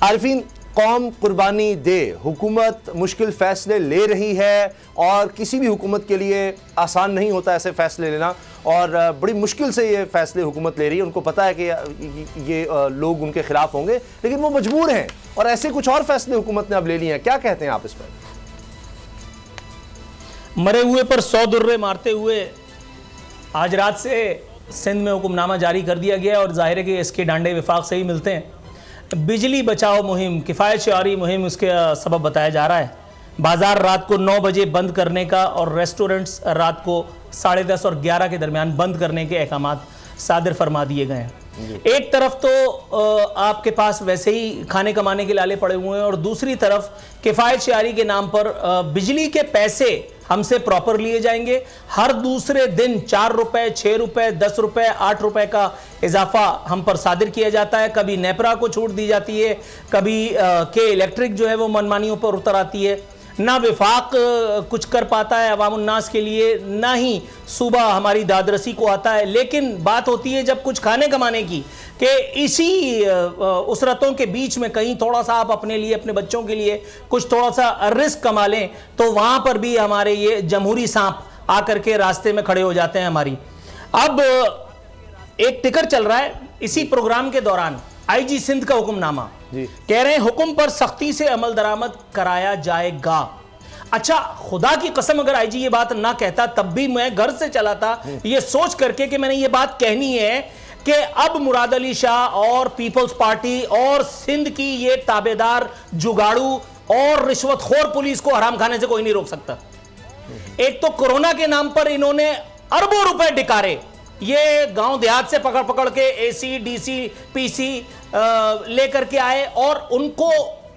आरिफीन, कौम कुर्बानी दे, हुकूमत मुश्किल फ़ैसले ले रही है और किसी भी हुकूमत के लिए आसान नहीं होता ऐसे फ़ैसले लेना, और बड़ी मुश्किल से ये फ़ैसले हुकूमत ले रही है। उनको पता है कि ये लोग उनके ख़िलाफ़ होंगे, लेकिन वो मजबूर हैं और ऐसे कुछ और फ़ैसले हुकूमत ने अब ले लिए हैं। क्या कहते हैं आप इस पर? मरे हुए पर 100 दुर्रे मारते हुए आज रात से सिंध में हुक्मनामा जारी कर दिया गया और जाहिर है कि इसके डांडे विफाक से ही मिलते हैं। बिजली बचाओ मुहिम, किफ़ायत शआरी मुहिम उसके सबब बताया जा रहा है। बाज़ार रात को 9 बजे बंद करने का और रेस्टोरेंट्स रात को 10:30 और 11 के दरमियान बंद करने के अहकामात सादिर फरमा दिए गए हैं। एक तरफ तो आपके पास वैसे ही खाने कमाने के लाले पड़े हुए हैं और दूसरी तरफ किफ़ायत शआरी के नाम पर बिजली के पैसे हमसे प्रॉपर लिए जाएंगे। हर दूसरे दिन 4 रुपए, 6 रुपए, 10 रुपए, 8 रुपए का इजाफा हम पर सादिर किया जाता है। कभी नेपरा को छूट दी जाती है, कभी के इलेक्ट्रिक जो है वो मनमानियों पर उतर आती है। ना विफाक कुछ कर पाता है अवाम उन्नास के लिए, ना ही सूबा हमारी दादरसी को आता है। लेकिन बात होती है जब कुछ खाने कमाने की, कि इसी उसरतों के बीच में कहीं थोड़ा सा आप अपने लिए, अपने बच्चों के लिए कुछ थोड़ा सा रिस्क कमा लें, तो वहां पर भी हमारे ये जमहूरी सांप आकर के रास्ते में खड़े हो जाते हैं हमारी। अब एक टिकर चल रहा है इसी प्रोग्राम के दौरान, आईजी सिंध का हुक्मनामा कह रहे हैं हुक्म पर सख्ती से अमल दरामद कराया जाएगा। अच्छा, खुदा की कसम अगर आईजी ये बात ना कहता तब भी मैं घर से चला था ये सोच करके कि मैंने ये बात कहनी है कि अब मुराद अली शाह और पीपल्स पार्टी और सिंध की ये ताबेदार जुगाड़ू और रिश्वतखोर पुलिस को हराम खाने से कोई नहीं रोक सकता। एक तो कोरोना के नाम पर इन्होंने अरबों रुपए डिकारे, ये गांव देहात से पकड़ पकड़ के एसी, डीसी, पीसी लेकर के आए और उनको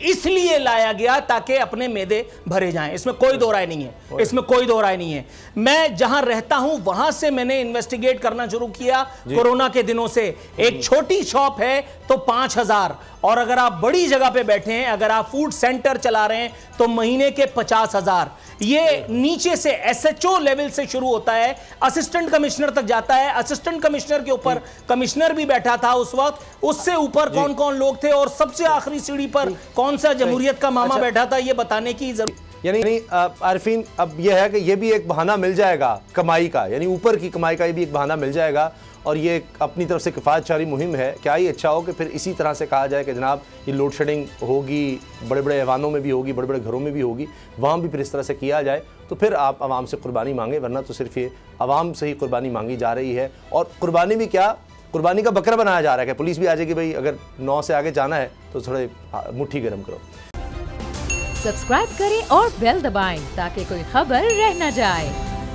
इसलिए लाया गया ताकि अपने मेदे भरे जाएं। इसमें कोई दो राय नहीं है, इसमें कोई दो राय नहीं है। मैं जहां रहता हूं वहां से मैंने इन्वेस्टिगेट करना शुरू किया कोरोना के दिनों से। एक छोटी शॉप है तो 5,000, और अगर आप बड़ी जगह पे बैठे हैं, अगर आप फूड सेंटर चला रहे हैं तो महीने के 50,000। ये नीचे से एसएचओ लेवल से शुरू होता है, असिस्टेंट कमिश्नर तक जाता है। असिस्टेंट कमिश्नर के ऊपर कमिश्नर भी बैठा था उस वक्त, उससे ऊपर कौन कौन लोग थे और सबसे आखिरी सीढ़ी पर कौन सा जमहूरियत का मामा बैठा था, ये बताने की जरूरत। यानी आरिफीन, अब यह है कि यह भी एक बहाना मिल जाएगा कमाई का, यानी ऊपर की कमाई का ये भी एक बहाना मिल जाएगा, और ये अपनी तरफ से किफ़ायत शआरी मुहिम है। क्या ही अच्छा हो कि फिर इसी तरह से कहा जाए कि जनाब ये लोड शेडिंग होगी, बड़े बड़े ऐवानों में भी होगी, बड़े बड़े घरों में भी होगी, वहाँ भी फिर इस तरह से किया जाए, तो फिर आप आवाम से कुर्बानी मांगे, वरना तो सिर्फ ये आवाम से ही कुर्बानी मांगी जा रही है। और कुर्बानी भी क्या, कुर्बानी का बकरा बनाया जा रहा है कि पुलिस भी आ जाएगी, भाई अगर 9 से आगे जाना है तो थोड़े मुट्ठी गर्म करो। सब्सक्राइब करें और बेल दबाएं ताकि कोई खबर रह न जाए।